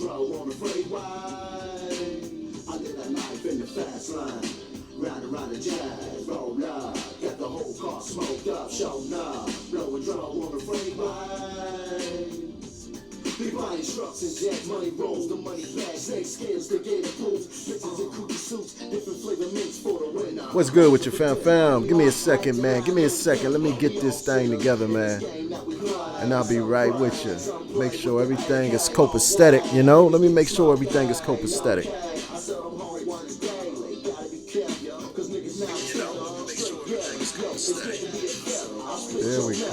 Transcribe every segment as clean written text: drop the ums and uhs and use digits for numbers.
roll on the freeway. I live that life in the fast lane. Ride around the jazz, roll up. Got the whole car smoked up, showing up. Blow and draw on the freeway. We buying trucks and jets, money rolls, the money bags, snake skills to get approved. Bitches in cookie suits, different flavor mints for the winner. What's good with your fam? Give me a second, man. Give me a second. Let me get this thing together, man. And I'll be right with you. Make sure everything is copacetic, you know? Let me make sure everything is copacetic. There we go.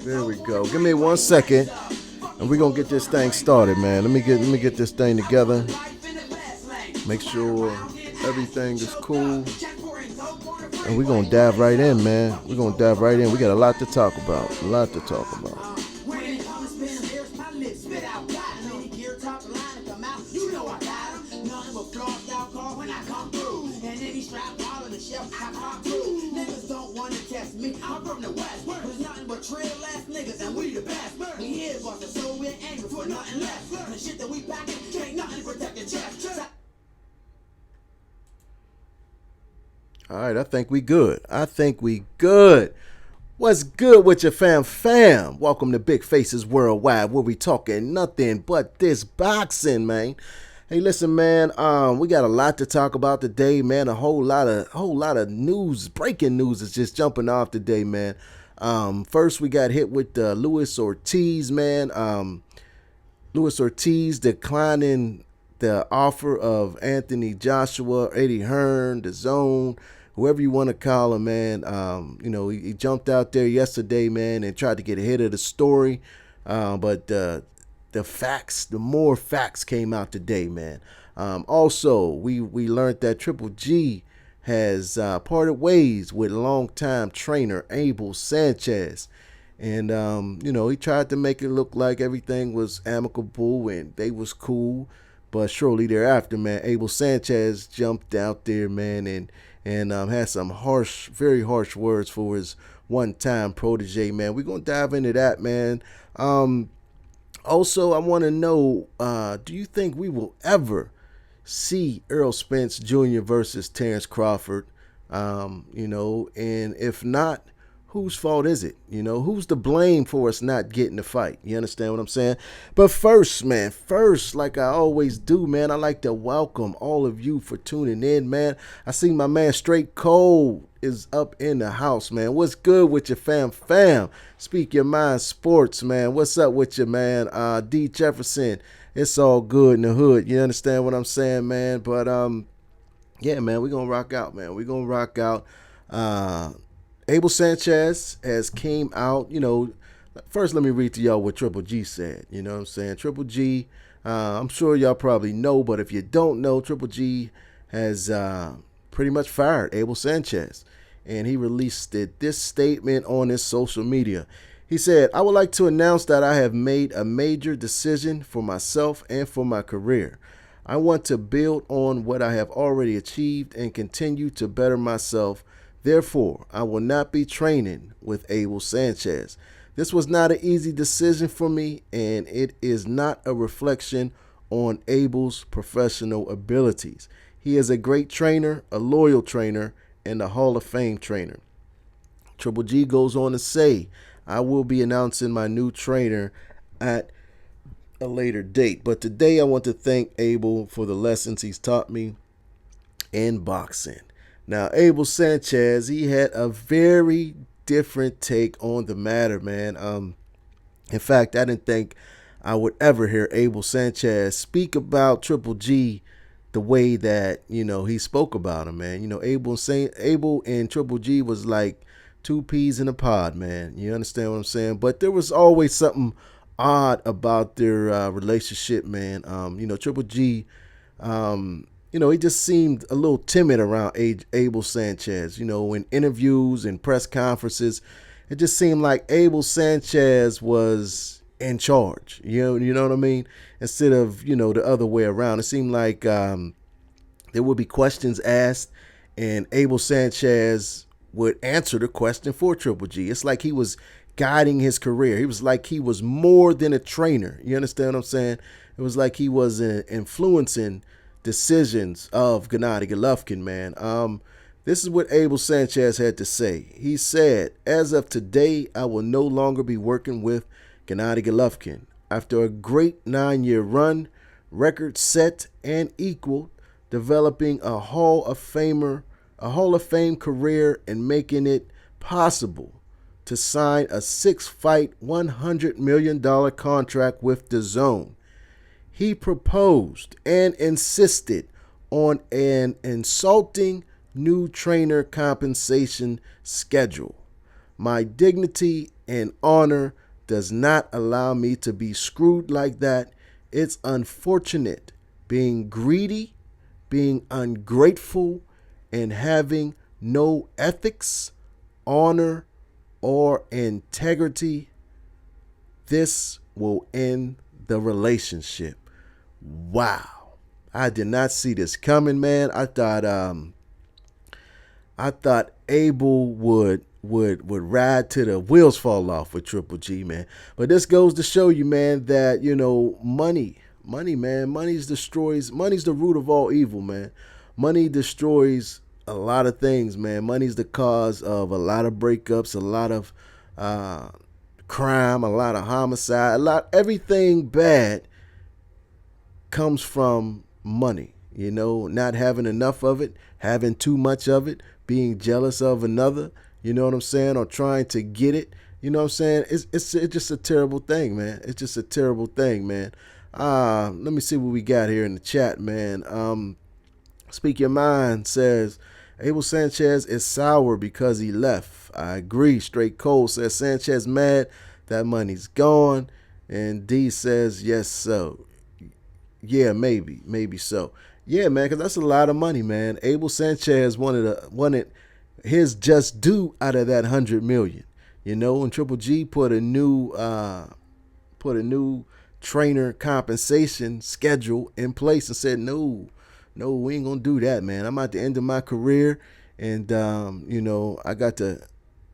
There we go. Give me 1 second, and we're gonna get this thing started, man. Let me get this thing together. Make sure everything is cool. And we're going to dive right in, man. We're going to dive right in. We got a lot to talk about. All right, I think we good. What's good with your fam? Welcome to Big Faces Worldwide, where we talking nothing but this boxing, man. Hey, listen, man. We got a lot to talk about today, man. A whole lot of news, breaking news is just jumping off today, man. First, we got hit with Luis Ortiz, man. Luis Ortiz declining the offer of Anthony Joshua, Eddie Hearn, the Zone, whoever you want to call him, man. He jumped out there yesterday, man, and tried to get ahead of the story. But the more facts came out today, man. Also, we learned that Triple G has parted ways with longtime trainer Abel Sanchez. And, he tried to make it look like everything was amicable and they was cool. But shortly thereafter, man, Abel Sanchez jumped out there, man, and had some very harsh words for his one-time protege, man. We're going to dive into that, man. Also, I want to know, do you think we will ever see Errol Spence Jr. versus Terrence Crawford? And if not, whose fault is it? Who's to blame for us not getting the fight? You understand what I'm saying? But first, like I always do, man, I like to welcome all of you for tuning in, man. I see my man Straight Cold is up in the house, man. What's good with your fam? Speak Your Mind Sports, man. What's up with you, man? D. Jefferson, it's all good in the hood. You understand what I'm saying, man? But, yeah, man, we're going to rock out, man. We're going to rock out. Abel Sanchez has came out, first let me read to y'all what Triple G said. You know what I'm saying? Triple G, I'm sure y'all probably know, but if you don't know, Triple G has pretty much fired Abel Sanchez. And he released this statement on his social media. He said, "I would like to announce that I have made a major decision for myself and for my career. I want to build on what I have already achieved and continue to better myself. Therefore, I will not be training with Abel Sanchez. This was not an easy decision for me, and it is not a reflection on Abel's professional abilities. He is a great trainer, a loyal trainer, and a Hall of Fame trainer." Triple G goes on to say, "I will be announcing my new trainer at a later date. But today I want to thank Abel for the lessons he's taught me in boxing." Now, Abel Sanchez, he had a very different take on the matter, man. In fact, I didn't think I would ever hear Abel Sanchez speak about Triple G the way that, he spoke about him, man. Abel and Triple G was like two peas in a pod, man. You understand what I'm saying? But there was always something odd about their relationship, man. Triple G, he just seemed a little timid around Abel Sanchez. In interviews and press conferences, it just seemed like Abel Sanchez was, in charge. You know what I mean? Instead of, the other way around. It seemed like there would be questions asked, and Abel Sanchez would answer the question for Triple G. It's like he was guiding his career. He was like he was more than a trainer. You understand what I'm saying? It was like he was influencing decisions of Gennady Golovkin, man. This is what Abel Sanchez had to say. He said, "As of today, I will no longer be working with Gennady Golovkin. After a great 9-year run, record set and equal, developing a Hall of Fame career and making it possible to sign a 6-fight, $100 million contract with DAZN. He proposed and insisted on an insulting new trainer compensation schedule. My dignity and honor does not allow me to be screwed like that. It's unfortunate being greedy, being ungrateful, and having no ethics, honor, or integrity. This will end the relationship." Wow. I did not see this coming, man. I thought Abel would ride till the wheels fall off with Triple G, man. But this goes to show you, man, that, money, man, money's the root of all evil, man. Money destroys a lot of things, man. Money's the cause of a lot of breakups, a lot of crime, a lot of homicide, everything bad comes from money. Not having enough of it, having too much of it, being jealous of another, you know what I'm saying, or trying to get it. You know what I'm saying? It's just a terrible thing, man. It's just a terrible thing, man. Let me see what we got here in the chat, man. Speak Your Mind says, Abel Sanchez is sour because he left. I agree. Straight Cold says, Sanchez mad that money's gone. And D says, yes, so. Yeah, maybe so. Yeah, man, because that's a lot of money, man. Abel Sanchez wanted his just due out of that $100 million. And Triple G put a new trainer compensation schedule in place and said, no, we ain't gonna do that, man. I'm at the end of my career, and I got to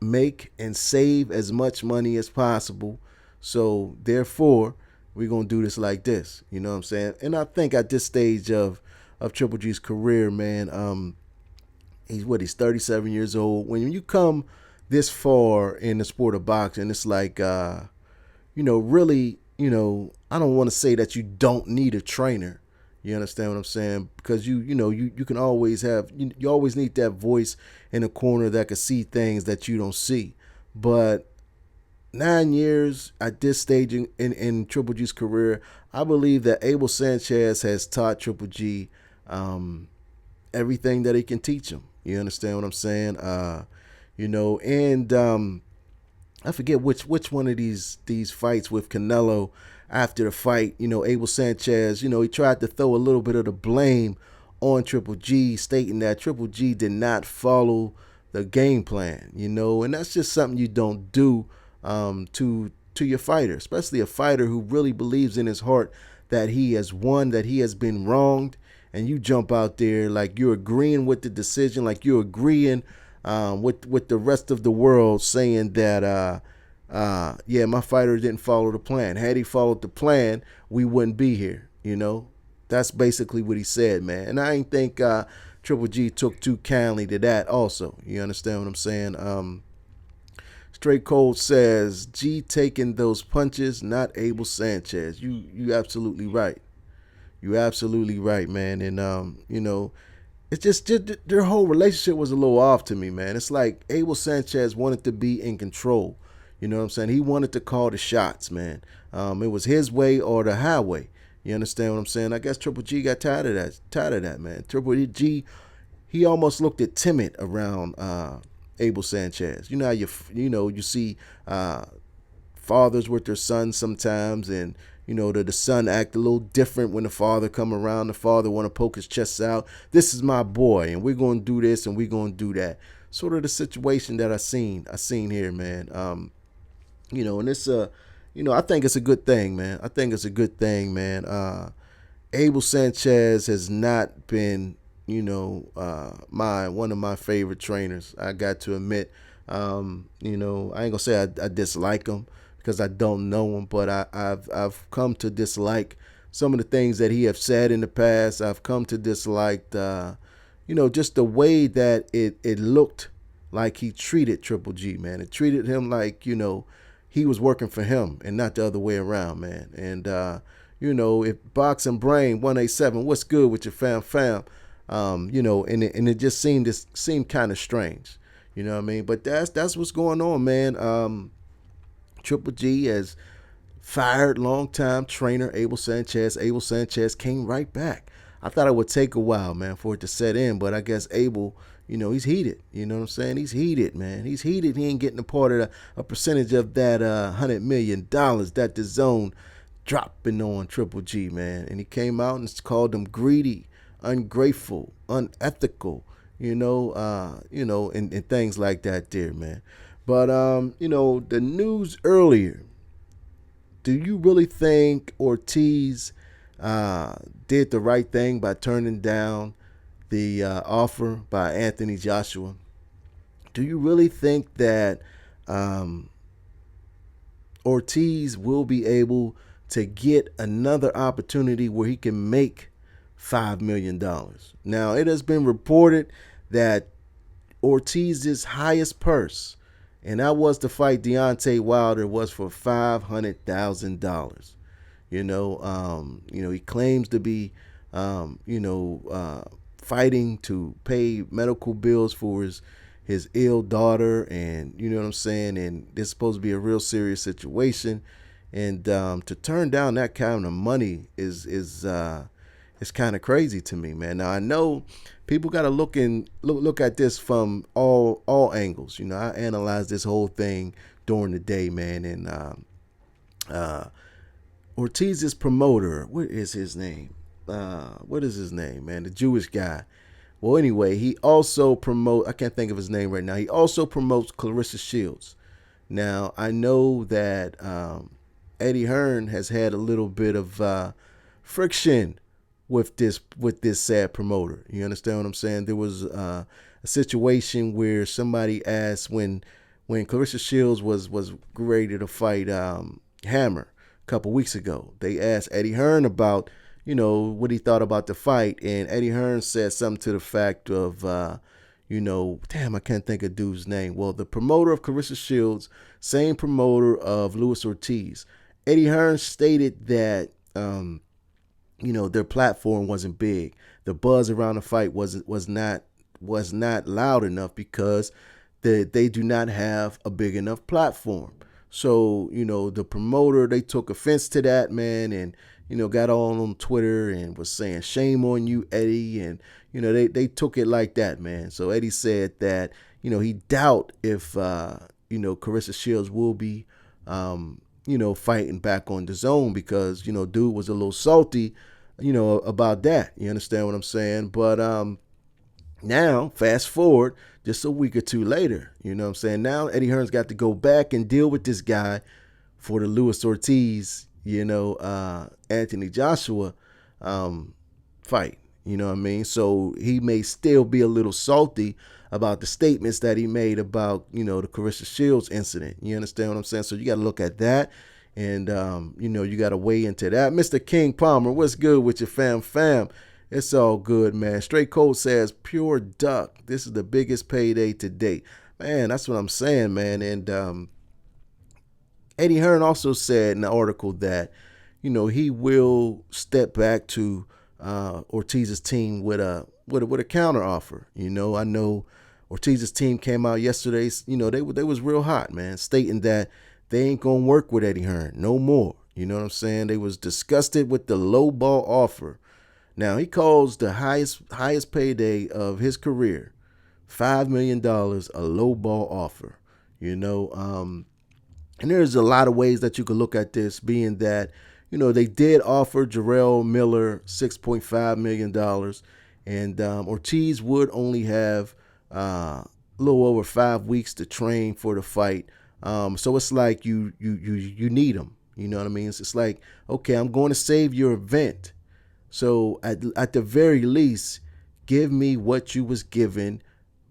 make and save as much money as possible. So therefore, we're going to do this like this. You know what I'm saying? And I think at this stage of Triple G's career, man, he's 37 years old. When you come this far in the sport of boxing, it's like, really, I don't want to say that you don't need a trainer. You understand what I'm saying? Because you can always you always need that voice in the corner that can see things that you don't see. But 9 years at this stage in Triple G's career, I believe that Abel Sanchez has taught Triple G everything that he can teach him. You understand what I'm saying? And I forget which one of these fights with Canelo. After the fight, Abel Sanchez, he tried to throw a little bit of the blame on Triple G, stating that Triple G did not follow the game plan, and that's just something you don't do to your fighter, especially a fighter who really believes in his heart that he has won, that he has been wronged, and you jump out there like you're agreeing with the decision, like you're agreeing with the rest of the world, saying that my fighter didn't follow the plan. Had he followed the plan, we wouldn't be here. That's basically what he said, man. And I ain't think Triple G took too kindly to that also. You understand what I'm saying? Straight Cold says, G taking those punches, not Abel Sanchez. You absolutely right. You absolutely right, man. And it's just their whole relationship was a little off to me, man. It's like Abel Sanchez wanted to be in control. You know what I'm saying? He wanted to call the shots, man. It was his way or the highway. You understand what I'm saying? I guess Triple G got tired of that, man. Triple G, he almost looked at timid around Abel Sanchez. You know how you see fathers with their sons sometimes, and the son act a little different when the father come around. The father want to poke his chest out. This is my boy, and we're going to do this and we're going to do that. Sort of the situation that I seen here, man. And it's I think it's a good thing, man. I think it's a good thing, man. Abel Sanchez has not been, my one of my favorite trainers. I got to admit, I ain't gonna say I dislike him because I don't know him, but I've come to dislike some of the things that he have said in the past. I've come to dislike, just the way that it looked like he treated Triple G, man. It treated him like, he was working for him and not the other way around, man. And if Boxing Brain 187, what's good with your fam? And it just seemed kind of strange, you know what I mean? But that's what's going on, man. Triple G has fired longtime trainer Abel Sanchez. Abel Sanchez came right back. I thought it would take a while, man, for it to set in, but I guess Abel, he's heated. You know what I'm saying? He's heated, man. He's heated. He ain't getting a part of a percentage of that $100 million that the zone dropping on Triple G, man. And he came out and called them greedy, ungrateful, unethical, and things like that there, man. But the news earlier, do you really think Ortiz did the right thing by turning down the offer by Anthony Joshua? Do you really think that Ortiz will be able to get another opportunity where he can make $5 million? Now, it has been reported that Ortiz's highest purse, and that was to fight Deontay Wilder, was for $500,000. He claims to be, fighting to pay medical bills for his ill daughter, and you know what I'm saying. And this is supposed to be a real serious situation, and to turn down that kind of money is kind of crazy to me, man. Now I know people got to look at this from all angles. I analyzed this whole thing during the day, man, and Ortiz's promoter, what is his name? Man? The Jewish guy. Well, anyway, he also I can't think of his name right now. He also promotes Clarissa Shields. Now, I know that Eddie Hearn has had a little bit of friction with this sad promoter. You understand what I'm saying? There was a situation where somebody asked when Clarissa Shields was ready to fight Hammer a couple weeks ago. They asked Eddie Hearn about what he thought about the fight, and Eddie Hearn said something to the fact of damn, I can't think of dude's name. Well, the promoter of Clarissa Shields, same promoter of Luis Ortiz. Eddie Hearn stated that their platform wasn't big. The buzz around the fight was not loud enough because they do not have a big enough platform. So, the promoter, they took offense to that, man, and, got on Twitter and was saying, shame on you, Eddie. And, they took it like that, man. So Eddie said that, he doubt if, Clarissa Shields will be, fighting back on the zone because, dude was a little salty, about that. You understand what I'm saying? But now, fast forward just a week or two later, now Eddie Hearn's got to go back and deal with this guy for the Luis Ortiz, Anthony Joshua fight. You know what I mean? So he may still be a little salty about the statements that he made about, the Clarissa Shields incident. You understand what I'm saying? So you got to look at that. And, you got to weigh into that. Mr. King Palmer, what's good with your fam? It's all good, man. Straight Cold says, pure duck. This is the biggest payday to date. Man, that's what I'm saying, man. And Eddie Hearn also said in the article that, he will step back to Ortiz's team with a counter offer. I know Ortiz's team came out yesterday. They was real hot, man, stating that they ain't gonna work with Eddie Hearn no more. You know what I'm saying? They was disgusted with the low ball offer. Now he calls the highest payday of his career, $5 million, a low ball offer. And there's a lot of ways that you could look at this, being that they did offer Jarrell Miller $6.5 million, and Ortiz would only have a little over 5 weeks to train for the fight. So it's like you need him. You know what I mean? It's like, okay, I'm going to save your event. So at the very least, give me what you was giving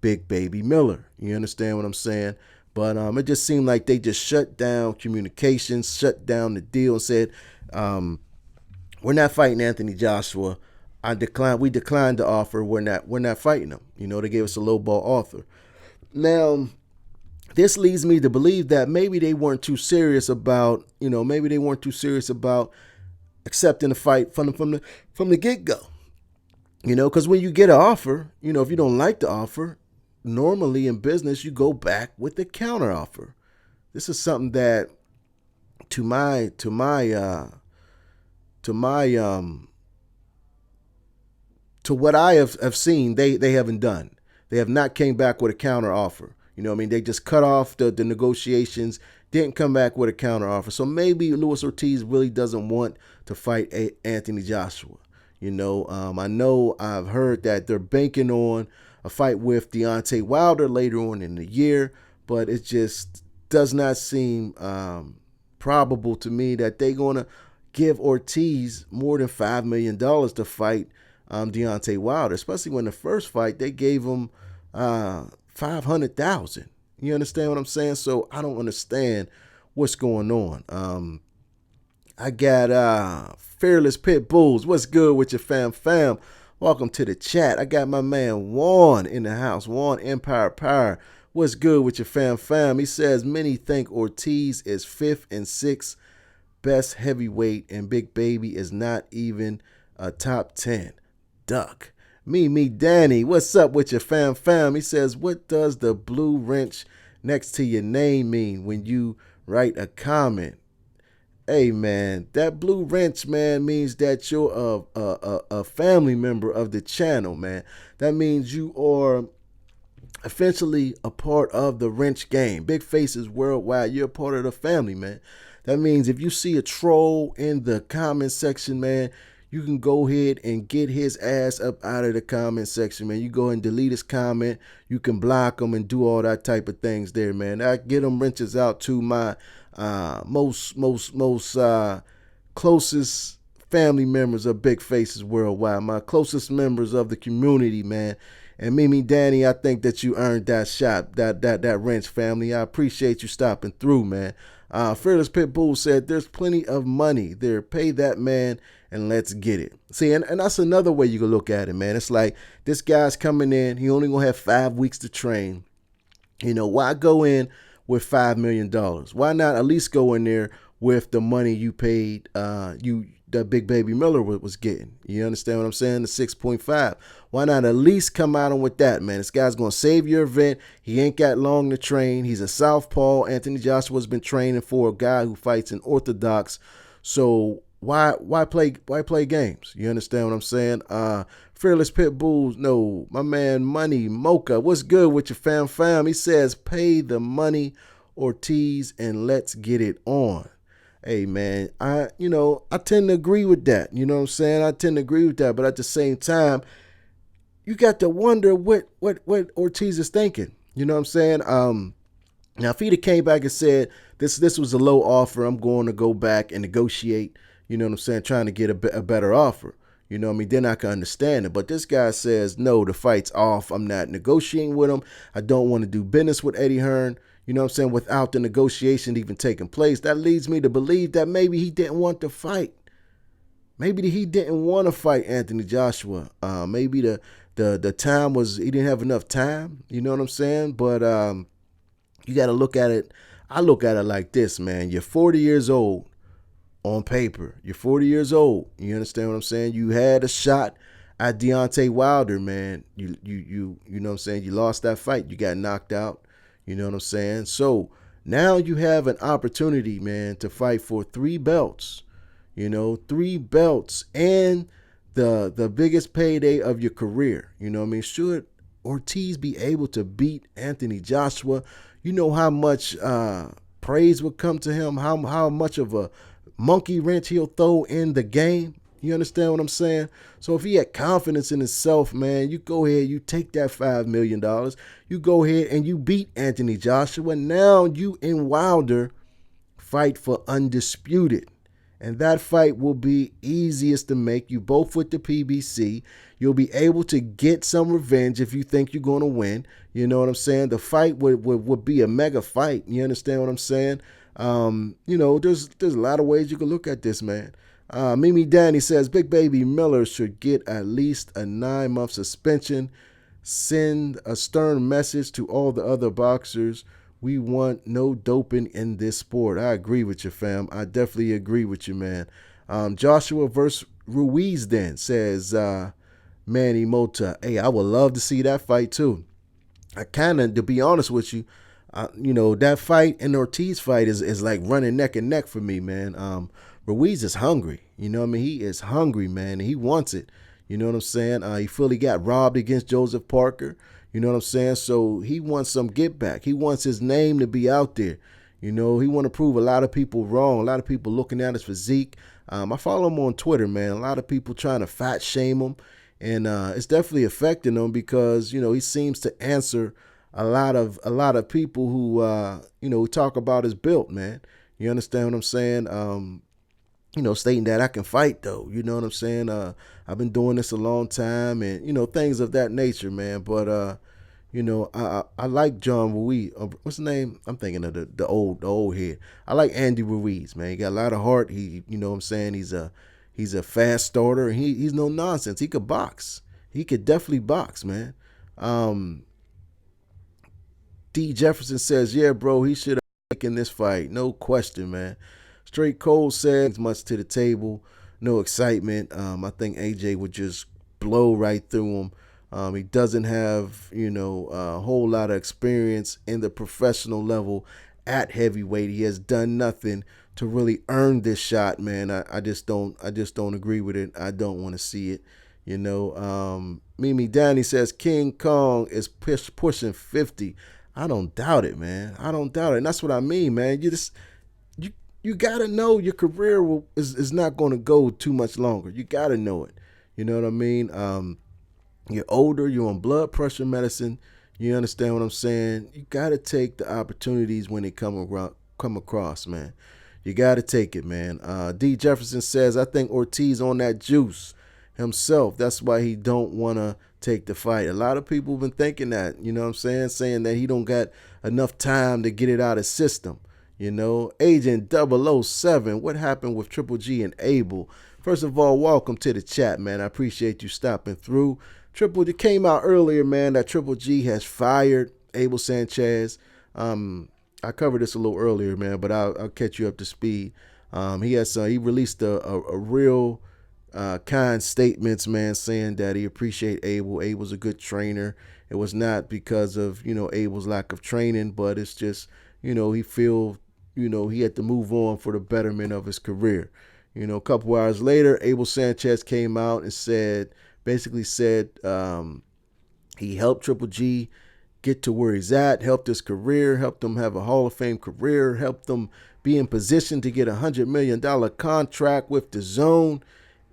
Big Baby Miller. You understand what I'm saying? But it just seemed like they just shut down communications, shut down the deal, and said, we're not fighting Anthony Joshua. We declined the offer. We're not fighting him. You know, they gave us a low ball offer. Now, this leads me to believe that maybe they weren't too serious about, accepting the fight from the get-go. You know, because when you get an offer, you know, if you don't like the offer, normally in business you go back with the counter offer. This is something that to what I have seen, they haven't done. They have not came back with a counter offer. You know what I mean? They just cut off the negotiations, didn't come back with a counter offer. So maybe Luis Ortiz really doesn't want to fight Anthony Joshua. You know, I know I've heard that they're banking on a fight with Deontay Wilder later on in the year, but it just does not seem probable to me that they're going to give Ortiz more than $5 million to fight Deontay Wilder, especially when the first fight they gave him $500,000. You understand what I'm saying? So I don't understand what's going on. I got Fearless Pit Bulls. What's good with your fam? Welcome to the chat. I got my man Juan in the house. Juan Empire Power. What's good with your fam? He says many think Ortiz is 5th and 6th best heavyweight, and Big Baby is not even a top 10. Duck. Me, Danny. What's up with your fam? He says, what does the blue wrench next to your name mean when you write a comment? Hey, man, that blue wrench, man, means that you're a family member of the channel, man. That means you are essentially a part of the wrench game. Big Faces Worldwide, you're a part of the family, man. That means if you see a troll in the comment section, man, you can go ahead and get his ass up out of the comment section, man. You go and delete his comment. You can block him and do all that type of things there, man. I get them wrenches out to my most closest family members of Big Faces Worldwide, my closest members of the community, man. And Mimi Danny, I think that you earned that shot, that wrench, family. I appreciate you stopping through, man. Fearless Pitbull said, there's plenty of money there. Pay that man and let's get it. See, and that's another way you can look at it, man. It's like this guy's coming in. He only going to have 5 weeks to train. You know, why go in with $5 million? Why not at least go in there with the money you paid that Big Baby Miller was getting? You understand what I'm saying? The 6.5. Why not at least come out with that, man? This guy's going to save your event. He ain't got long to train. He's a southpaw. Anthony Joshua's been training for a guy who fights in orthodox. So why play games? You understand what I'm saying? Fearless Pit Bulls, no, my man Money Mocha. What's good with your fam? He says, pay the money, Ortiz, and let's get it on. Hey, man, I tend to agree with that. You know what I'm saying? I tend to agree with that. But at the same time, you got to wonder what Ortiz is thinking. You know what I'm saying? Now, if he'd came back and said, this was a low offer, I'm going to go back and negotiate, you know what I'm saying, trying to get a better offer. You know what I mean? Then I can understand it. But this guy says, no, the fight's off. I'm not negotiating with him. I don't want to do business with Eddie Hearn. You know what I'm saying? Without the negotiation even taking place. That leads me to believe that maybe he didn't want to fight. Maybe he didn't want to fight Anthony Joshua. Maybe the time was, he didn't have enough time. You know what I'm saying? But you got to look at it. I look at it like this, man. You're 40 years old on paper. You're 40 years old. You understand what I'm saying? You had a shot at Deontay Wilder, man. You know what I'm saying? You lost that fight. You got knocked out. You know what I'm saying? So now you have an opportunity, man, to fight for 3 belts. You know, 3 belts and the biggest payday of your career. You know what I mean? Should Ortiz be able to beat Anthony Joshua, you know how much praise would come to him, how much of a monkey wrench he'll throw in the game. You understand what I'm saying? So if he had confidence in himself, man, you go ahead, you take that $5 million, you go ahead and you beat Anthony Joshua. Now you and Wilder fight for undisputed. And that fight will be easiest to make. You both with the PBC. You'll be able to get some revenge if you think you're going to win. You know what I'm saying? The fight would be a mega fight. You understand what I'm saying? There's a lot of ways you can look at this, man. Mimi Danny says Big Baby Miller should get at least a 9-month suspension. Send a stern message to all the other boxers. We want no doping in this sport. I agree with you, fam. I definitely agree with you, man. Joshua versus Ruiz then says Manny Mota. Hey, I would love to see that fight too. To be honest with you, that fight and the Ortiz fight is like running neck and neck for me, man. Ruiz is hungry. You know what I mean? He is hungry, man, and he wants it. You know what I'm saying? He fully got robbed against Joseph Parker. You know what I'm saying? So he wants some get back. He wants his name to be out there. He want to prove a lot of people wrong. A lot of people looking at his physique. I follow him on Twitter, man. A lot of people trying to fat shame him. And it's definitely affecting him because, he seems to answer a lot of people who talk about his build, man. You understand what I'm saying? Stating that I can fight though. You know what I'm saying? I've been doing this a long time and, things of that nature, man. But, I like John Ruiz. What's his name? I'm thinking of the old head. I like Andy Ruiz, man. He got a lot of heart. He, you know what I'm saying? He's a fast starter and he's no nonsense. He could box. He could definitely box, man. D. Jefferson says, yeah, bro, he should have taken this fight. No question, man. Straight Cole said much to the table, no excitement. I think AJ would just blow right through him. He doesn't have, a whole lot of experience in the professional level at heavyweight. He has done nothing to really earn this shot, man. I just don't agree with it. I don't want to see it. Mimi Danny says King Kong is pushing 50. I don't doubt it, man. I don't doubt it. And that's what I mean, man. You got to know your career is not going to go too much longer. You got to know it. You know what I mean? You're older. You're on blood pressure medicine. You understand what I'm saying? You got to take the opportunities when they come across, man. You got to take it, man. D. Jefferson says, I think Ortiz on that juice himself. That's why he don't want to take the fight. A lot of people have been thinking that, you know what I'm saying? Saying that he don't got enough time to get it out of his system. Agent 007, what happened with Triple G and Abel? First of all, welcome to the chat, man. I appreciate you stopping through. Triple G came out earlier, man, that Triple G has fired Abel Sanchez. I covered this a little earlier, man, but I'll catch you up to speed. He released a real kind statements, man, saying that he appreciate Abel. Abel's a good trainer. It was not because of, Abel's lack of training, but it's just, he feel, he had to move on for the betterment of his career. A couple hours later, Abel Sanchez came out and basically said he helped Triple G get to where he's at, helped his career, helped him have a Hall of Fame career, helped him be in position to get a $100 million contract with the Zone.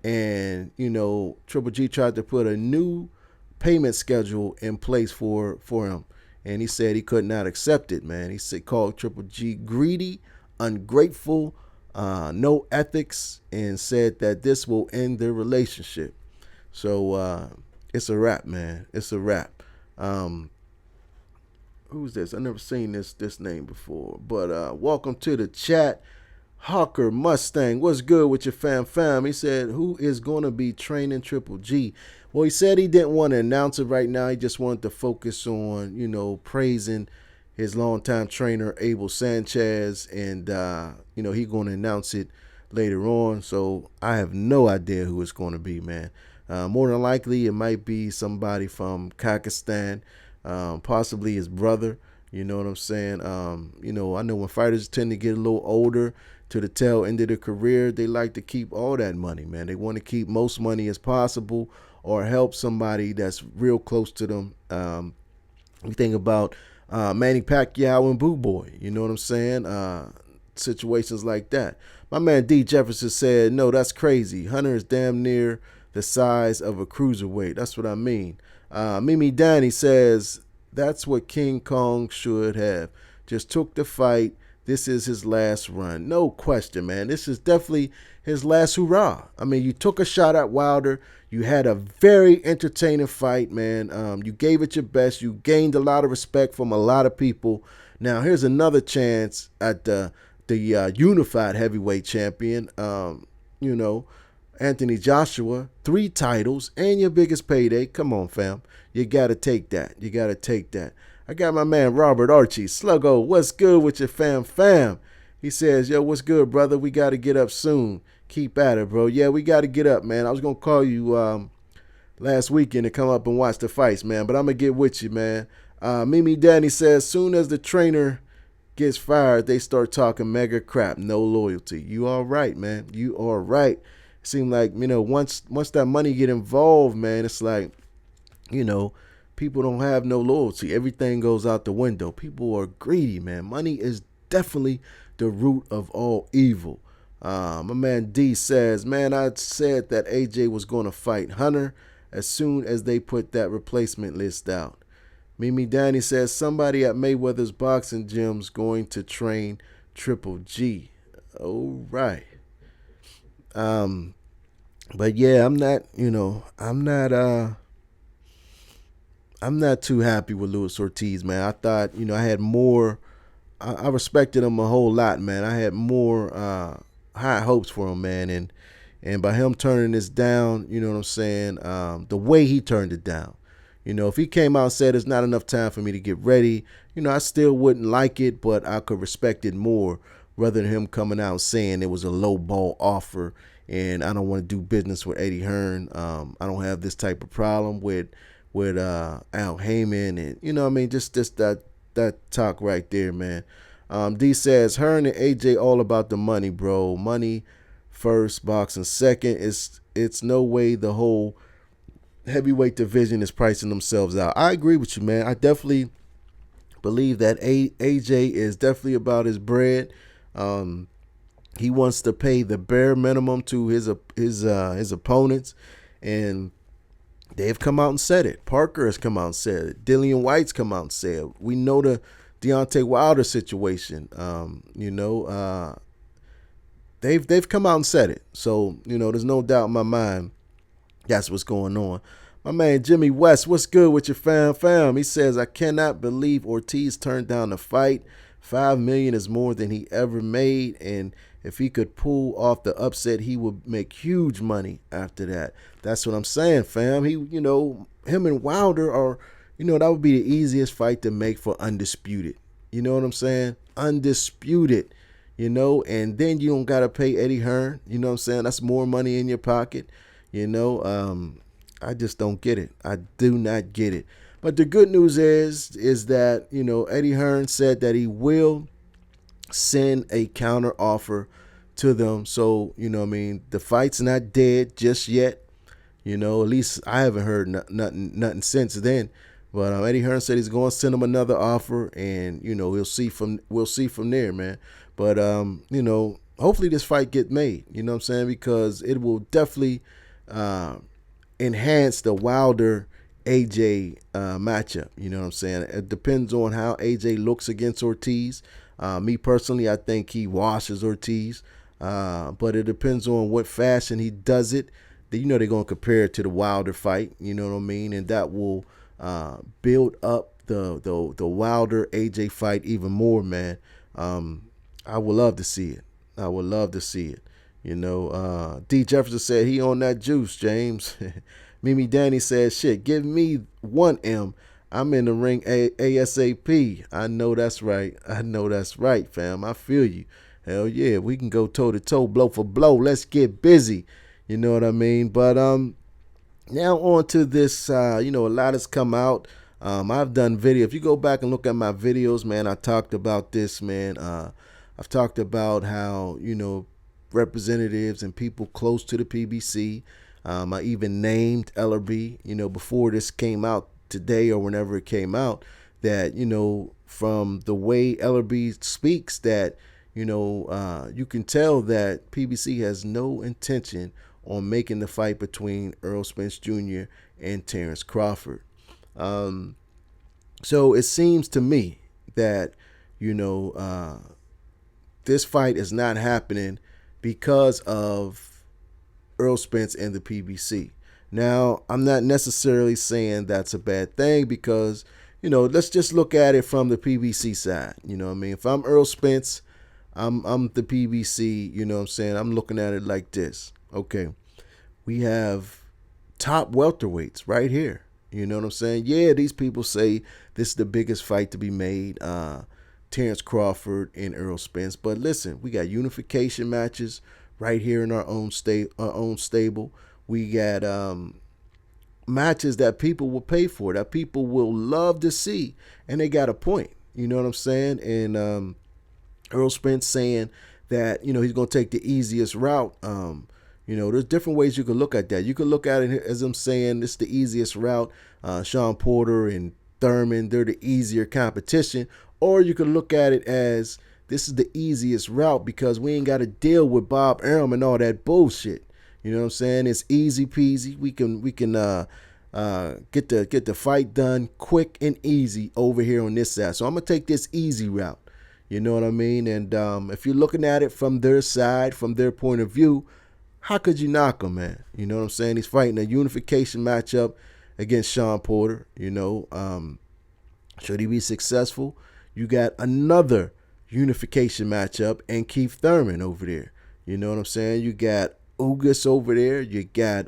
And, Triple G tried to put a new payment schedule in place for him. And he said he could not accept it, man. He called Triple G greedy, ungrateful, no ethics, and said that this will end their relationship. So it's a wrap, man. It's a wrap. Who's this? I've never seen this name before. But welcome to the chat. Hawker Mustang, what's good with your fam? He said, who is going to be training Triple G? Well, he said he didn't want to announce it right now. He just wanted to focus on, praising his longtime trainer, Abel Sanchez. And, he's going to announce it later on. So I have no idea who it's going to be, man. More than likely, it might be somebody from Kazakhstan, possibly his brother. You know what I'm saying? I know when fighters tend to get a little older, to the tail end of their career, they like to keep all that money, man. They want to keep most money as possible or help somebody that's real close to them. You think about Manny Pacquiao and Boo Boy, you know what I'm saying? Situations like that. My man D. Jefferson said, no, that's crazy. Hunter is damn near the size of a cruiserweight. That's what I mean. Mimi Danny says, that's what King Kong should have. Just took the fight this is his last run. No question, man. This is definitely his last hurrah. I mean, you took a shot at Wilder. You had a very entertaining fight, man. You gave it your best. You gained a lot of respect from a lot of people. Now, here's another chance at the unified heavyweight champion. You know, Anthony Joshua, 3 titles and your biggest payday. Come on, fam. You got to take that. You got to take that. I got my man Robert Archie. Sluggo, what's good with your fam? He says, yo, what's good, brother? We got to get up soon. Keep at it, bro. Yeah, we got to get up, man. I was going to call you last weekend to come up and watch the fights, man, but I'm going to get with you, man. Mimi Danny says, soon as the trainer gets fired, they start talking mega crap. No loyalty. You all right, man. You all right. It seems like, once that money get involved, man, it's like, people don't have no loyalty. Everything goes out the window. People are greedy, man. Money is definitely the root of all evil. My man D says, man, I said that AJ was going to fight Hunter as soon as they put that replacement list out. Mimi Danny says, somebody at Mayweather's boxing gym's going to train Triple G. All right. But yeah, I'm not too happy with Luis Ortiz, man. I thought, I had more. I respected him a whole lot, man. I had more high hopes for him, man. And by him turning this down, you know what I'm saying? The way he turned it down. If he came out and said it's not enough time for me to get ready, I still wouldn't like it, but I could respect it more rather than him coming out and saying it was a low ball offer and I don't want to do business with Eddie Hearn. I don't have this type of problem with Al Heyman and just that talk right there, man. D says Hearn and AJ all about the money, bro. Money first, boxing second. It's no way the whole heavyweight division is pricing themselves out. I agree with you, man. I definitely believe that AJ is definitely about his bread. He wants to pay the bare minimum to his opponents, and they've come out and said it. Parker has come out and said it. Dillian White's come out and said it. We know the Deontay Wilder situation. They've come out and said it. So, there's no doubt in my mind that's what's going on. My man Jimmy West, what's good with your fam? He says, I cannot believe Ortiz turned down the fight. $5 million is more than he ever made, and if he could pull off the upset, he would make huge money after that. That's what I'm saying, fam. Him and Wilder are, that would be the easiest fight to make for Undisputed. You know what I'm saying? Undisputed, and then you don't got to pay Eddie Hearn. You know what I'm saying? That's more money in your pocket. I just don't get it. I do not get it. But the good news is that, Eddie Hearn said that he will send a counter offer to them. So, the fight's not dead just yet. At least I haven't heard nothing since then. But Eddie Hearn said he's going to send him another offer, and we'll see from there, man. But hopefully this fight get made. You know what I'm saying? Because it will definitely enhance the Wilder AJ matchup. You know what I'm saying? It depends on how AJ looks against Ortiz. Me personally, I think he washes Ortiz. But it depends on what fashion he does it. They're going to compare it to the Wilder fight. You know what I mean? And that will build up the Wilder AJ fight even more, man. I would love to see it. I would love to see it. D. Jefferson said he on that juice, James. Mimi Danny says, shit, give me 1M. I'm in the ring ASAP. I know that's right. Fam. I feel you. Hell yeah, we can go toe-to-toe, blow for blow. Let's get busy. You know what I mean? But now on to this, a lot has come out. I've done video. If you go back and look at my videos, man, I talked about this, man. I've talked about how, representatives and people close to the PBC. I even named Ellerby, before this came out today or whenever it came out, that, from the way Ellerby speaks, that, you can tell that PBC has no intention on making the fight between Errol Spence Jr. and Terrence Crawford. So it seems to me that, this fight is not happening because of Earl Spence and the PBC. Now, I'm not necessarily saying that's a bad thing because, let's just look at it from the PBC side. You know what I mean? If I'm Earl Spence, I'm the PBC, you know what I'm saying? I'm looking at it like this. Okay, we have top welterweights right here. You know what I'm saying? Yeah, these people say this is the biggest fight to be made, Terrence Crawford and Earl Spence. But listen, we got unification matches right here in our own stable. We got matches that people will pay for, that people will love to see, and they got a point. You know what I'm saying? And Earl Spence saying that he's going to take the easiest route. There's different ways you could look at that. You could look at it as I'm saying it's the easiest route. Sean Porter and Thurman, they're the easier competition. Or you could look at it as this is the easiest route because we ain't got to deal with Bob Arum and all that bullshit. You know what I'm saying? It's easy peasy. We can get the fight done quick and easy over here on this side. So I'm gonna take this easy route. You know what I mean? And if you're looking at it from their side, from their point of view, how could you knock him, man? You know what I'm saying? He's fighting a unification matchup against Sean Porter. Should he be successful? You got another unification matchup and Keith Thurman over there. You know what I'm saying? You got Ugas over there. You got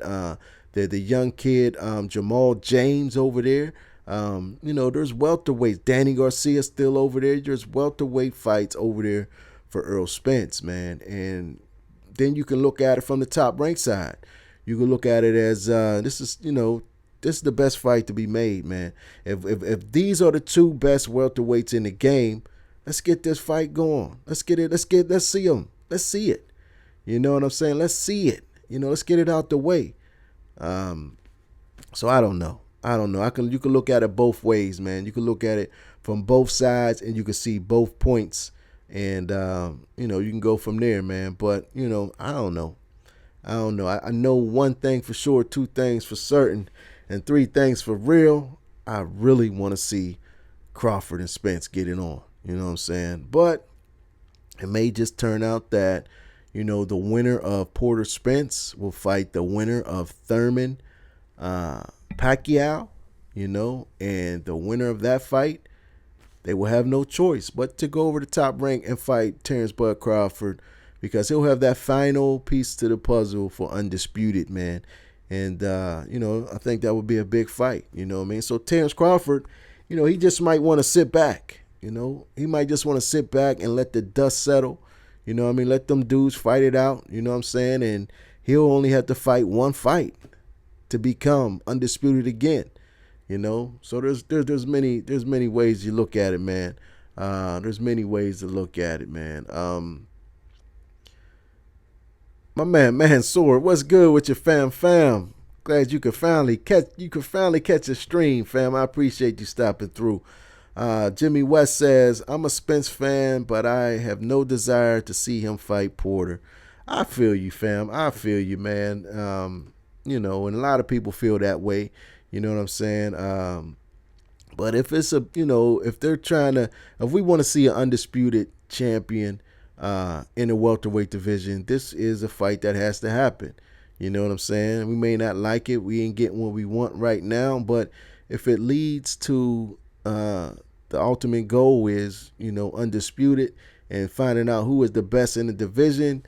the young kid Jamal James over there. There's welterweights. Danny Garcia still over there. There's welterweight fights over there for Earl Spence, man. And then you can look at it from the top rank side. You can look at it as this is the best fight to be made, man. If these are the two best welterweights in the game, let's get this fight going. Let's see them. Let's see it. You know what I'm saying? Let's see it. Let's get it out the way. So I don't know. You can look at it both ways, man. You can look at it from both sides and you can see both points. And, you can go from there, man. But, I don't know. I know one thing for sure, two things for certain, and three things for real. I really want to see Crawford and Spence get it on. You know what I'm saying? But it may just turn out that, the winner of Porter Spence will fight the winner of Thurman Pacquiao, and the winner of that fight, they will have no choice but to go over the top rank and fight Terrence Bud Crawford because he'll have that final piece to the puzzle for undisputed, man. And, I think that would be a big fight, you know what I mean? So Terrence Crawford, he just might want to sit back, He might just want to sit back and let the dust settle, you know what I mean? Let them dudes fight it out, you know what I'm saying? And he'll only have to fight one fight to become undisputed again. So there's many ways you look at it, man. There's many ways to look at it, man. My man Sword, what's good with your fam? Glad you could finally catch a stream, fam. I appreciate you stopping through. Jimmy West says, I'm a Spence fan, but I have no desire to see him fight Porter. I feel you, fam. I feel you, man. And a lot of people feel that way. You know what I'm saying? But if it's if we want to see an undisputed champion in the welterweight division, this is a fight that has to happen. You know what I'm saying? We may not like it. We ain't getting what we want right now. But if it leads to the ultimate goal is, undisputed and finding out who is the best in the division,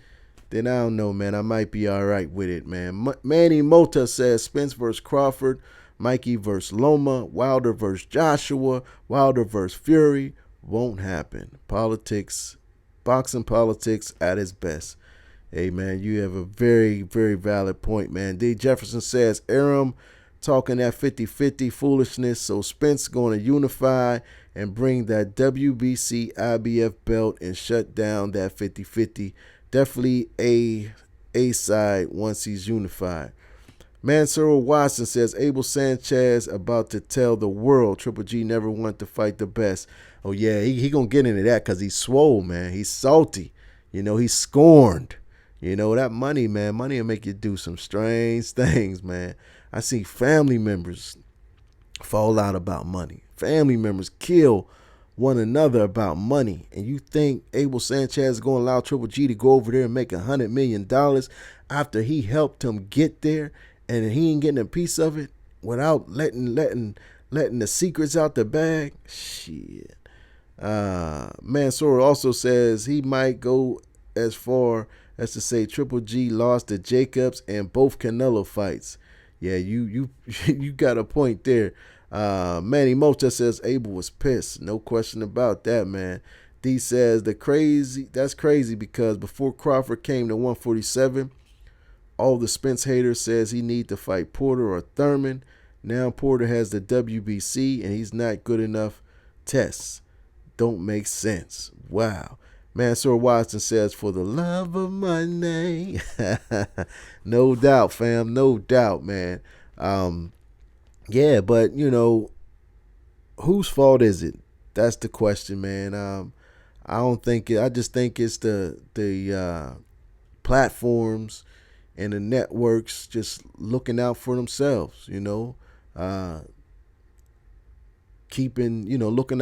then I don't know, man. I might be all right with it, man. Manny Mota says Spence versus Crawford, Mikey versus Loma, Wilder versus Joshua, Wilder versus Fury. Won't happen. Boxing politics at its best. Hey, man, you have a very, very valid point, man. D. Jefferson says Arum talking that 50-50 foolishness, so Spence going to unify and bring that WBC IBF belt and shut down that 50-50. Definitely a side once he's unified. Mansour Watson says Abel Sanchez about to tell the world Triple G never wanted to fight the best. Oh yeah, he gonna get into that because he's swole, man. He's salty. He's scorned. That money, man. Money will make you do some strange things, man. I see family members fall out about money. Family members kill one another about money. And you think Abel Sanchez is going to allow Triple G to go over there and make $100 million after he helped him get there, and he ain't getting a piece of it without letting the secrets out the bag? Shit. Mansoor also says he might go as far as to say Triple G lost to Jacobs and both Canelo fights. Yeah, you you got a point there. Manny Mocha says Abel was pissed. No question about that, man. D says that's crazy because before Crawford came to 147, all the Spence haters says he need to fight Porter or Thurman. Now Porter has the WBC and he's not good enough tests. Don't make sense. Wow. Mansoor Watson says, for the love of money. No doubt, fam. No doubt, man. Yeah, but, whose fault is it? That's the question, man. I just think it's the platforms and the networks just looking out for themselves, looking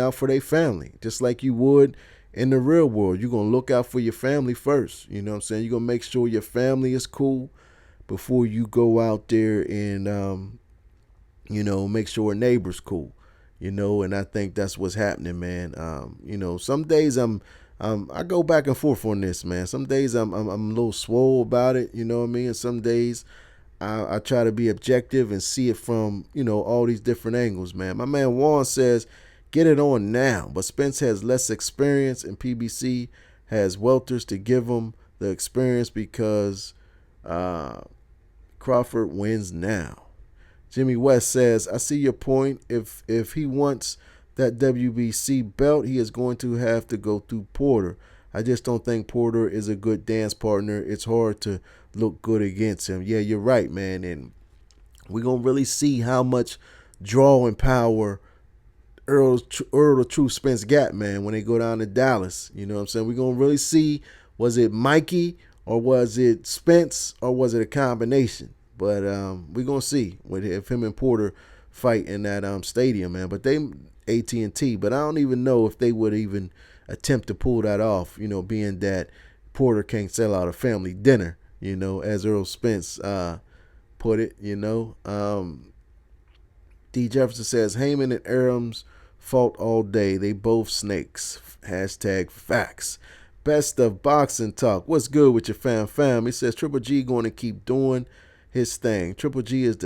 out for their family, just like you would in the real world. You're going to look out for your family first. You know what I'm saying? You're going to make sure your family is cool before you go out there and, make sure a neighbor's cool, and I think that's what's happening, man. Some days I go back and forth on this, man. Some days I'm a little swole about it, you know what I mean? And some days I try to be objective and see it from, all these different angles, man. My man Juan says, get it on now. But Spence has less experience and PBC has welters to give him the experience because Crawford wins now. Jimmy West says, I see your point. If he wants that WBC belt, he is going to have to go through Porter. I just don't think Porter is a good dance partner. It's hard to look good against him. Yeah, you're right, man. And we're going to really see how much drawing power Earl the True Spence got, man, when they go down to Dallas. You know what I'm saying? We're going to really see, was it Mikey or was it Spence or was it a combination? But we're going to see if him and Porter fight in that stadium, man. But they AT&T, but I don't even know if they would even attempt to pull that off, being that Porter can't sell out a family dinner, as Earl Spence put it, D. Jefferson says, Heyman and Aram's fault all day. They both snakes. Hashtag facts. Best of boxing talk. What's good with your fam? He says Triple G going to keep doing his thing. Triple G is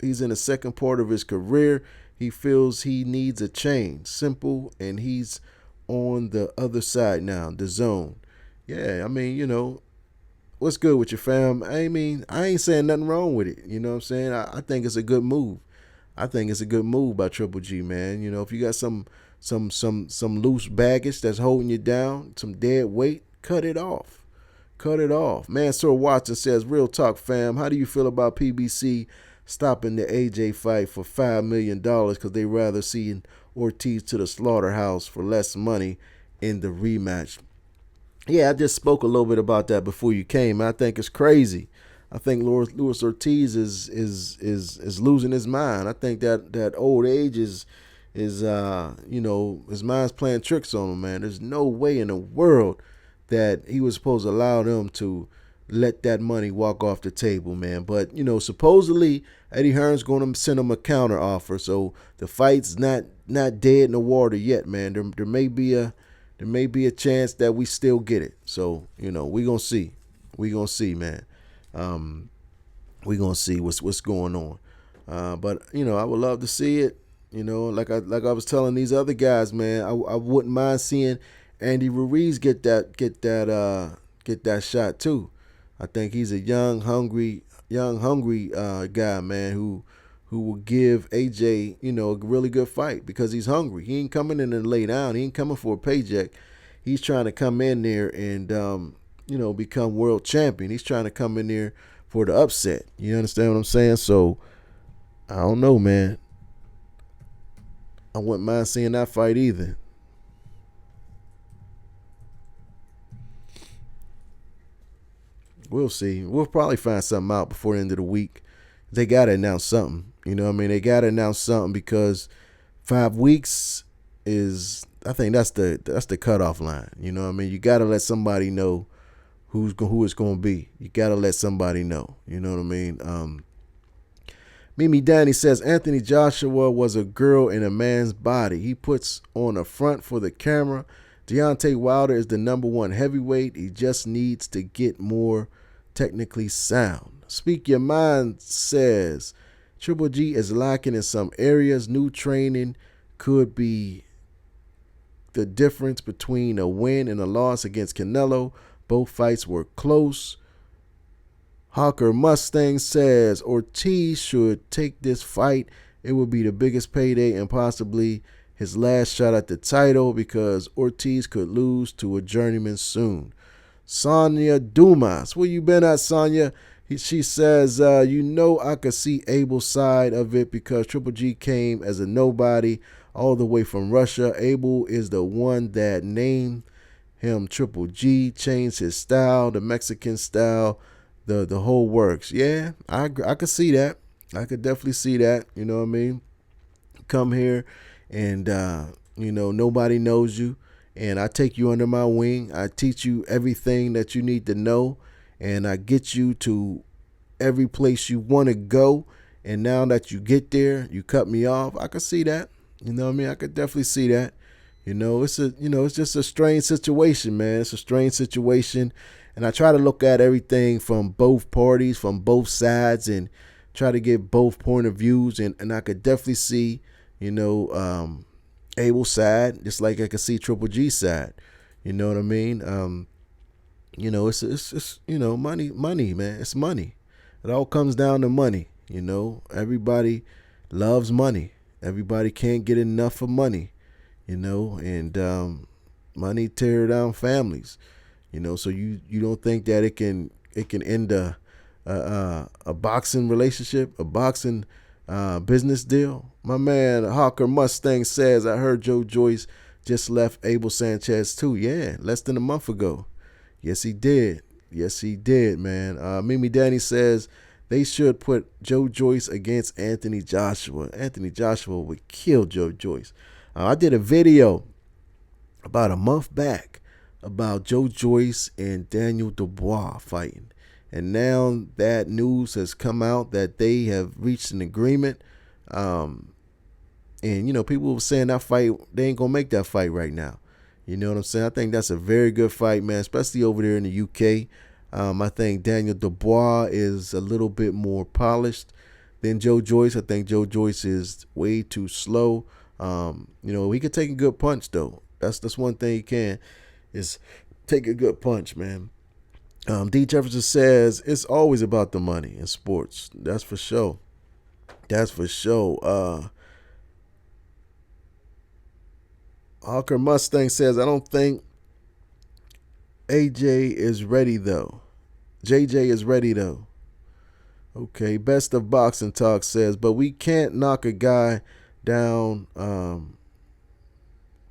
he's in the second part of his career. He feels he needs a change. Simple, and he's on the other side now, the zone. Yeah, I mean, what's good with your fam? I ain't saying nothing wrong with it. You know what I'm saying? I think it's a good move. I think it's a good move by Triple G, man. If you got some loose baggage that's holding you down, some dead weight, cut it off. Cut it off. Mansoor Watson says, real talk, fam. How do you feel about PBC stopping the AJ fight for $5 million because they rather seeing Ortiz to the slaughterhouse for less money in the rematch? Yeah, I just spoke a little bit about that before you came. I think it's crazy. I think Luis Ortiz is losing his mind. I think that old age is his mind's playing tricks on him, man. There's no way in the world that he was supposed to allow them to let that money walk off the table, man. But, supposedly Eddie Hearn's going to send him a counter offer. So the fight's not dead in the water yet, man. There may be a chance that we still get it. So, we're going to see. We're going to see, man. We're going to see what's going on. But, I would love to see it. Like I was telling these other guys, man, I wouldn't mind seeing Andy Ruiz get that shot too. I think he's a young, hungry guy, man, who will give AJ, a really good fight because he's hungry. He ain't coming in and lay down. He ain't coming for a paycheck. He's trying to come in there and, become world champion. He's trying to come in there for the upset. You understand what I'm saying? So, I don't know, man. I wouldn't mind seeing that fight either. We'll see. We'll probably find something out before the end of the week. They got to announce something. They got to announce something because 5 weeks I think that's the cutoff line. You know what I mean? You got to let somebody know who it's going to be. You got to let somebody know. You know what I mean? Mimi Danny says Anthony Joshua was a girl in a man's body. He puts on a front for the camera. Deontay Wilder is the #1 heavyweight. He just needs to get more technically sound. Speak Your Mind says Triple G is lacking in some areas. New training could be the difference between a win and a loss against Canelo. Both fights were close. Hawker Mustang says Ortiz should take this fight. It would be the biggest payday and possibly his last shot at the title because Ortiz could lose to a journeyman soon. Sonia Dumas, where you been at, Sonia? She says, I could see Abel's side of it because Triple G came as a nobody all the way from Russia. Abel is the one that named him Triple G, changed his style, the Mexican style, the whole works. Yeah, I could see that. I could definitely see that. You know what I mean? Come here and, nobody knows you. And I take you under my wing. I teach you everything that you need to know. And I get you to every place you want to go. And now that you get there, you cut me off. I could see that. You know what I mean? I could definitely see that. It's just a strange situation, man. It's a strange situation. And I try to look at everything from both parties, from both sides, and try to get both point of views. And I could definitely see, Abel's side, just like I could see Triple G's side. You know what I mean? It's money, man. It's money. It all comes down to money. Everybody loves money. Everybody can't get enough of money. And money tear down families. So you don't think that it can end a boxing relationship, a boxing business deal? My man Hawker Mustang says, I heard Joe Joyce just left Abel Sanchez too. Yeah, less than a month ago. Yes, he did. Yes, he did, man. Mimi Danny says they should put Joe Joyce against Anthony Joshua. Anthony Joshua would kill Joe Joyce. I did a video about a month back about Joe Joyce and Daniel Dubois fighting. And now that news has come out that they have reached an agreement. And, people were saying that fight, they ain't going to make that fight right now. You know what I'm saying? I think that's a very good fight, man, especially over there in the UK. I think Daniel Dubois is a little bit more polished than Joe Joyce. I think Joe Joyce is way too slow. He could take a good punch, though. That's one thing he can, is take a good punch, man. D. Jefferson says it's always about the money in sports. That's for sure. That's for sure. Hawker Mustang says, I don't think AJ is ready, though. JJ is ready, though. Okay, Best of Boxing Talk says, but we can't knock a guy down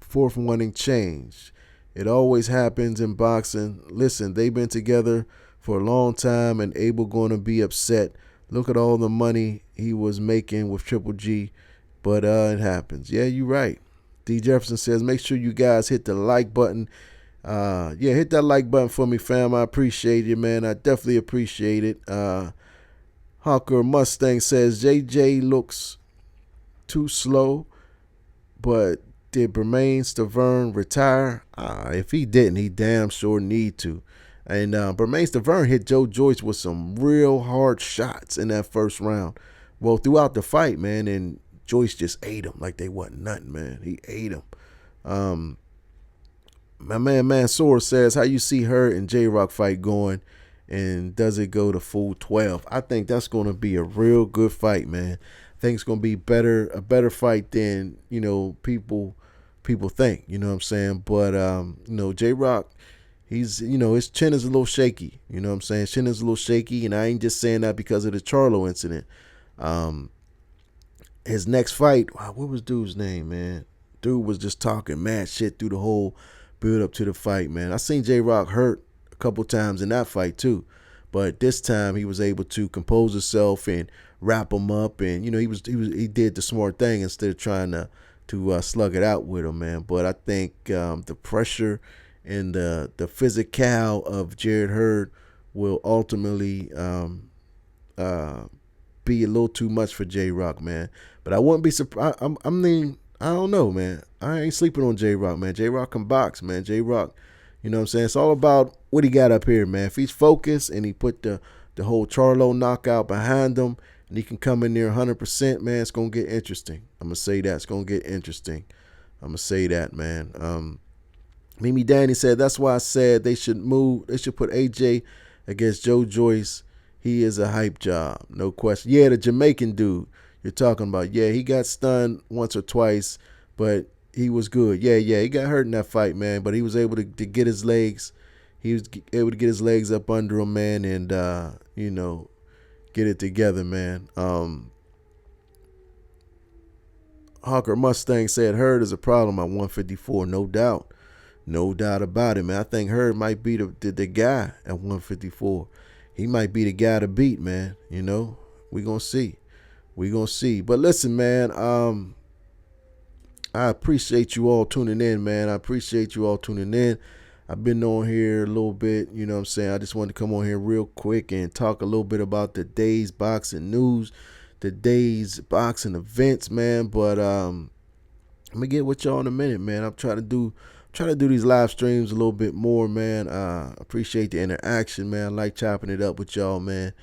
fourth wanting change. It always happens in boxing. Listen, they've been together for a long time and Abel going to be upset. Look at all the money he was making with Triple G, but it happens. Yeah, you're right. D. Jefferson says, make sure you guys hit the like button. Hit that like button for me, fam. I appreciate it, man. I definitely appreciate it. Hawker Mustang says, JJ looks too slow, but did Bermain Stavern retire? If he didn't, he damn sure need to. And Bermain Stavern hit Joe Joyce with some real hard shots in that first round. Well, throughout the fight, man, and Joyce just ate him like they wasn't nothing, man. He ate him. My man Mansoor says, how you see her and J-Rock fight going, and does it go to full 12? I think that's going to be a real good fight, man. I think it's going to be a better fight than, people think, you know what I'm saying? But, J-Rock, he's, his chin is a little shaky, you know what I'm saying? Chin is a little shaky, and I ain't just saying that because of the Charlo incident. His next fight, wow, what was dude's name, man? Dude was just talking mad shit through the whole build up to the fight, man. I seen J-Rock hurt a couple times in that fight too, but this time he was able to compose himself and wrap him up, and he did the smart thing instead of trying to to slug it out with him, man. But I think the pressure and the physical of Jared Hurd will ultimately be a little too much for J Rock, man. But I wouldn't be surprised. I mean, I don't know, man. I ain't sleeping on J Rock, man. J Rock can box, man. J Rock, you know what I'm saying? It's all about what he got up here, man. If he's focused and he put the whole Charlo knockout behind him and he can come in there 100%, man, it's going to get interesting. I'm going to say that. It's going to get interesting. I'm going to say that, man. Mimi Danny said, that's why I said they should put AJ against Joe Joyce. He is a hype job, no question. Yeah, the Jamaican dude you're talking about. Yeah, he got stunned once or twice, but he was good. Yeah, he got hurt in that fight, man, but he was able to get his legs. He was able to get his legs up under him, man, and, get it together, man. Hawker Mustang said Hurd is a problem at 154, no doubt. No doubt about it, man. I think Hurd might be the guy at 154. He might be the guy to beat, man. You know, we gonna see. But listen, man, I appreciate you all tuning in, man. I've been on here a little bit, you know what I'm saying? I just wanted to come on here real quick and talk a little bit about the day's boxing news, the day's boxing events, man. But I'm gonna get with y'all in a minute, man. I'm trying to do these live streams a little bit more, man. Appreciate the interaction, man. I like chopping it up with y'all, man.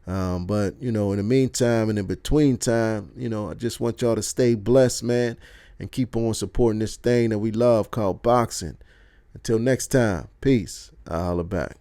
But, in the meantime and in between time, I just want y'all to stay blessed, man, and keep on supporting this thing that we love called boxing. Until next time, peace. I'll holla back.